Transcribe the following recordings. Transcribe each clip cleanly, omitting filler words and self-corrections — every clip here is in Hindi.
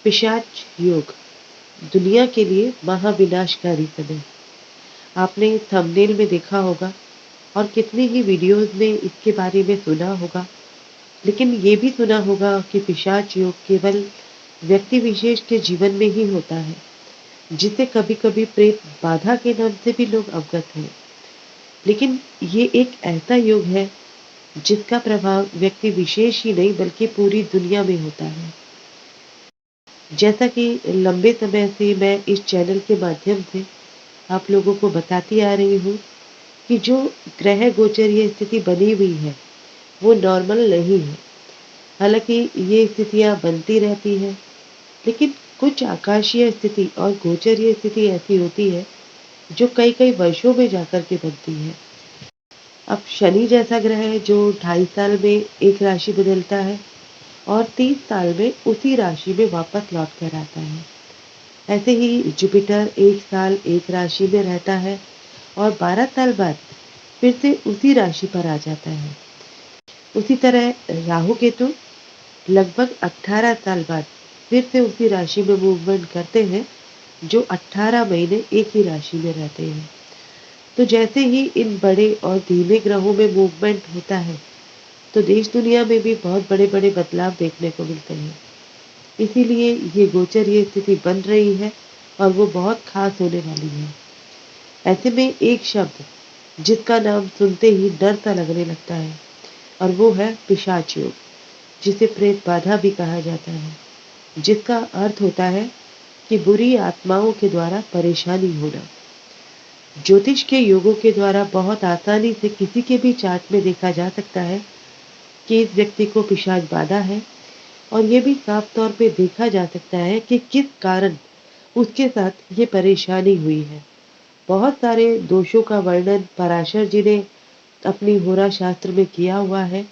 पिशाच योग दुनिया के लिए महाविनाशकारी समय। आपने थंबनेल में देखा होगा और कितनी ही वीडियोस में इसके बारे में सुना होगा, लेकिन ये भी सुना होगा कि पिशाच योग केवल व्यक्ति विशेष के जीवन में ही होता है, जिसे कभी-कभी प्रेत बाधा के नाम से भी लोग अवगत हैं। लेकिन ये एक ऐसा योग है जिसका प्रभाव व्यक्ति विशेष ही नहीं बल्कि पूरी दुनिया में होता है। जैसा कि लंबे समय से मैं इस चैनल के माध्यम से आप लोगों को बताती आ रही हूँ कि जो ग्रह गोचर ये स्थिति बनी हुई है वो नॉर्मल नहीं है। हालांकि ये स्थितियाँ बनती रहती हैं, लेकिन कुछ आकाशीय स्थिति और गोचरीय स्थिति ऐसी होती है जो कई कई वर्षों में जाकर के बनती है। अब शनि जैसा ग्रह है जो 2.5 साल में एक राशि बदलता है और 30 साल में उसी राशि में वापस लौट कर आता है। ऐसे ही जुपिटर 1 साल एक राशि में रहता है और 12 साल बाद फिर से उसी राशि पर आ जाता है। उसी तरह राहु केतु लगभग 18 साल बाद फिर से उसी राशि में मूवमेंट करते हैं, जो 18 महीने एक ही राशि में रहते हैं। तो जैसे ही इन बड़े और धीमे ग्रहों में मूवमेंट होता है, तो देश दुनिया में भी बहुत बड़े बड़े बदलाव देखने को मिलते हैं। इसीलिए ये गोचर ये स्थिति बन रही है और वो बहुत खास होने वाली है। ऐसे में एक शब्द जिसका नाम सुनते ही डर सा लगने लगता है और वो है पिशाच योग, जिसे प्रेत बाधा भी कहा जाता है, जिसका अर्थ होता है कि बुरी आत्माओं के द्वारा परेशानी होना। ज्योतिष के योगों के द्वारा बहुत आसानी से किसी के भी चार्ट में देखा जा सकता है कि इस व्यक्ति को पिशाच बाधा है और ये भी साफ तौर पे देखा जा सकता है कि किस कारण उसके साथ ये परेशानी हुई है। बहुत सारे दोषों का वर्णन पराशर जी ने अपनी होरा शास्त्र में किया हुआ है,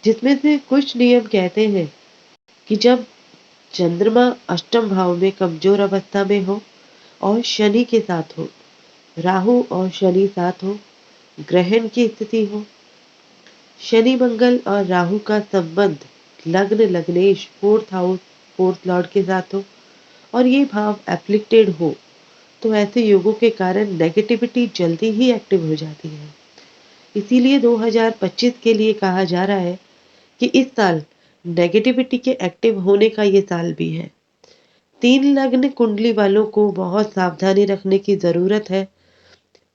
जिसमें से कुछ नियम कहते हैं कि जब चंद्रमा अष्टम भाव में कमजोर अवस्था में हो और शनि के साथ हो, राहु और शनि साथ हो, ग्रहण की स्थिति हो, शनि मंगल और राहु का संबंध लग्न लग्नेश 4th हाउस 4th लॉर्ड के साथ हो और ये भाव एफ्लिक्टेड हो, तो ऐसे योगों के कारण नेगेटिविटी जल्दी ही एक्टिव हो जाती है। इसीलिए 2025 के लिए कहा जा रहा है कि इस साल नेगेटिविटी के एक्टिव होने का ये साल भी है। 3 लग्न कुंडली वालों को बहुत सावधानी रखने की जरूरत है।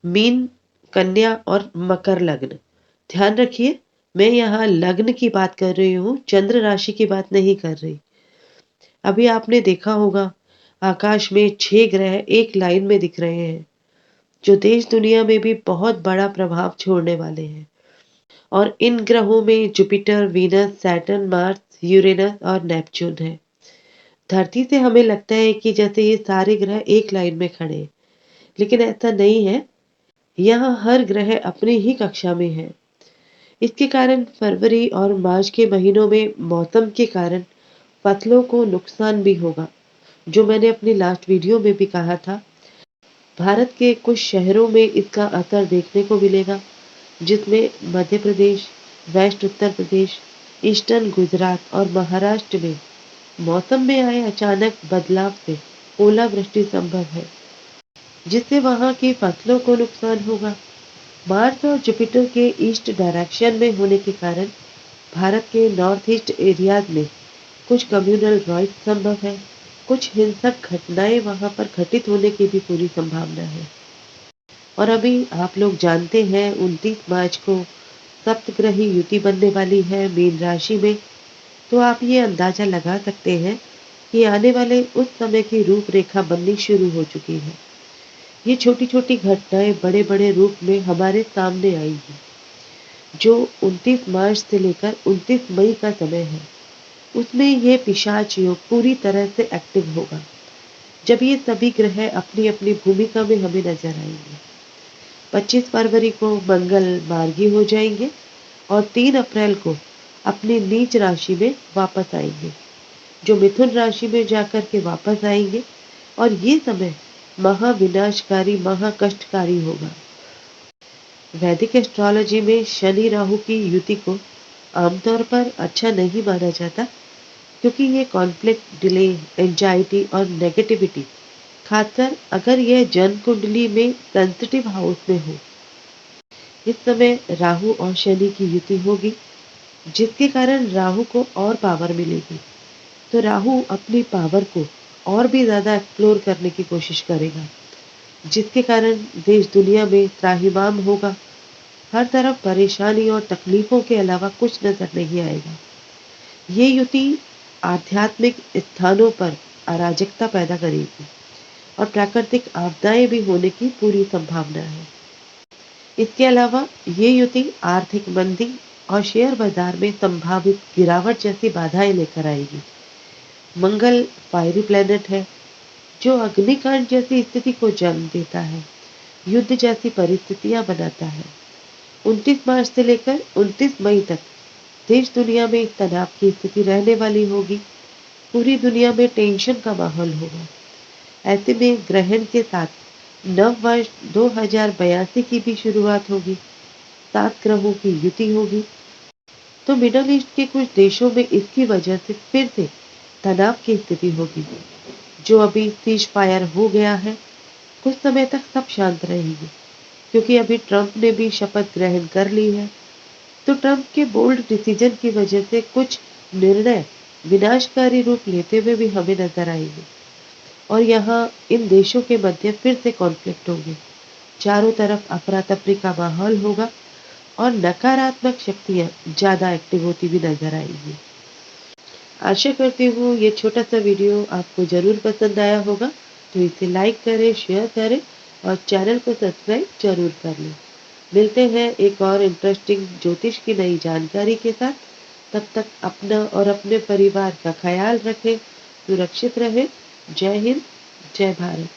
मीन, कन्या और मकर लग्न, ध्यान रखिए, मैं यहाँ लग्न की बात कर रही हूँ, चंद्र राशि की बात नहीं कर रही। अभी आपने देखा होगा आकाश में 6 ग्रह एक लाइन में दिख रहे हैं, जो देश दुनिया में भी बहुत बड़ा प्रभाव छोड़ने वाले हैं। और इन ग्रहों में Jupiter, Venus, Saturn, Mars, Uranus और नेपच्यून है। धरती से हमें लगता है कि जैसे ये सारे ग्रह एक लाइन में खड़े हैं, लेकिन ऐसा नहीं है। यहाँ हर ग्रह अपनी ही कक्षा में है। इसके कारण फरवरी और मार्च के महीनों में मौसम के कारण फसलों को नुकसान भी होगा, जो मैंने अपनी लास्ट वीडियो में भी कहा था। भारत के कुछ शहरों में इसका असर देखने को मिलेगा, जिसमें मध्य प्रदेश, वेस्ट उत्तर प्रदेश, ईस्टर्न गुजरात और महाराष्ट्र में मौसम में आए अचानक बदलाव से ओलावृष्टि संभव है, जिससे वहां की फसलों को नुकसान होगा। मार्स और जुपिटर के ईस्ट डायरेक्शन में होने के कारण भारत के नॉर्थ ईस्ट एरियाज में कुछ कम्युनल रॉयज संभव है। कुछ हिंसक घटनाएं वहां पर घटित होने की भी पूरी संभावना है। और अभी आप लोग जानते हैं 29 मार्च को सप्तग्रही युति बनने वाली है मीन राशि में, तो आप ये अंदाजा लगा सकते हैं कि आने वाले उस समय की रूपरेखा बननी शुरू हो चुकी है। ये छोटी छोटी घटनाएं बड़े बड़े रूप में हमारे सामने आएंगी। जो 29 मार्च से लेकर 29 मई का समय है, उसमें ये पिशाच योग पूरी तरह से एक्टिव होगा, जब ये सभी ग्रह अपनी अपनी भूमिका में हमें नजर आएंगे। 25 फरवरी को मंगल मार्गी हो जाएंगे और 3 अप्रैल को अपनी नीच राशि में वापस आएंगे, जो मिथुन राशि में जाकर के वापस आएंगे और ये समय महाविनाशकारी महाकष्टकारी होगा। वैदिक एस्ट्रोलॉजी में शनि राहु की युति को आमतौर पर अच्छा नहीं माना जाता, क्योंकि ये कॉन्फ्लिक्ट, डिले, एंजाइटी और नेगेटिविटी, खासकर अगर यह जन्म कुंडली में सेंसिटिव हाउस में हो। इस समय राहु और शनि की युति होगी, जिसके कारण राहु को और पावर मिलेगी। तो राहु अपनी पावर को और भी ज्यादा एक्सप्लोर करने की कोशिश करेगा, जिसके कारण देश दुनिया में त्राहिमाम होगा। हर तरफ परेशानी और तकलीफों के अलावा कुछ नजर नहीं आएगा। ये युति आध्यात्मिक स्थानों पर अराजकता पैदा करेगी और प्राकृतिक आपदाएं भी होने की पूरी संभावना है। इसके अलावा ये युति आर्थिक मंदी और शेयर बाजार में संभावित गिरावट जैसी बाधाएं लेकर आएगी। मंगल फायरी प्लेनेट है, जो अग्निकांड जैसी स्थिति को जन्म देता है, युद्ध जैसी परिस्थितियां बनाता है। 29 मार्च से लेकर 29 मई तक देश दुनिया में तनाव की स्थिति रहने वाली होगी। पूरी दुनिया में टेंशन का माहौल होगा। ऐसे में ग्रहण के साथ नव वर्ष 2082 की भी शुरुआत होगी। 7 ग्रहों की युति होगी। तो मिडल ईस्ट के कुछ देशों में इसकी वजह से फिर से तनाव की स्थिति होगी। जो अभी सीज फायर हो गया है, कुछ समय तक सब शांत रहेगी, क्योंकि अभी ट्रंप ने भी शपथ ग्रहण कर ली है। तो ट्रंप के बोल्ड डिसीजन की वजह से कुछ निर्णय विनाशकारी रूप लेते हुए भी हमें नजर आएंगे और यहाँ इन देशों के मध्य फिर से कॉन्फ्लिक्ट होंगे। चारों तरफ अफरा तफरी का माहौल होगा और नकारात्मक शक्तियां ज्यादा एक्टिव होती भी नजर आएंगी। आशा करती हूँ ये छोटा सा वीडियो आपको जरूर पसंद आया होगा, तो इसे लाइक करें, शेयर करें और चैनल को सब्सक्राइब जरूर कर लें। मिलते हैं एक और इंटरेस्टिंग ज्योतिष की नई जानकारी के साथ। तब तक अपना और अपने परिवार का ख्याल रखें, सुरक्षित रहें। जय हिंद, जय भारत।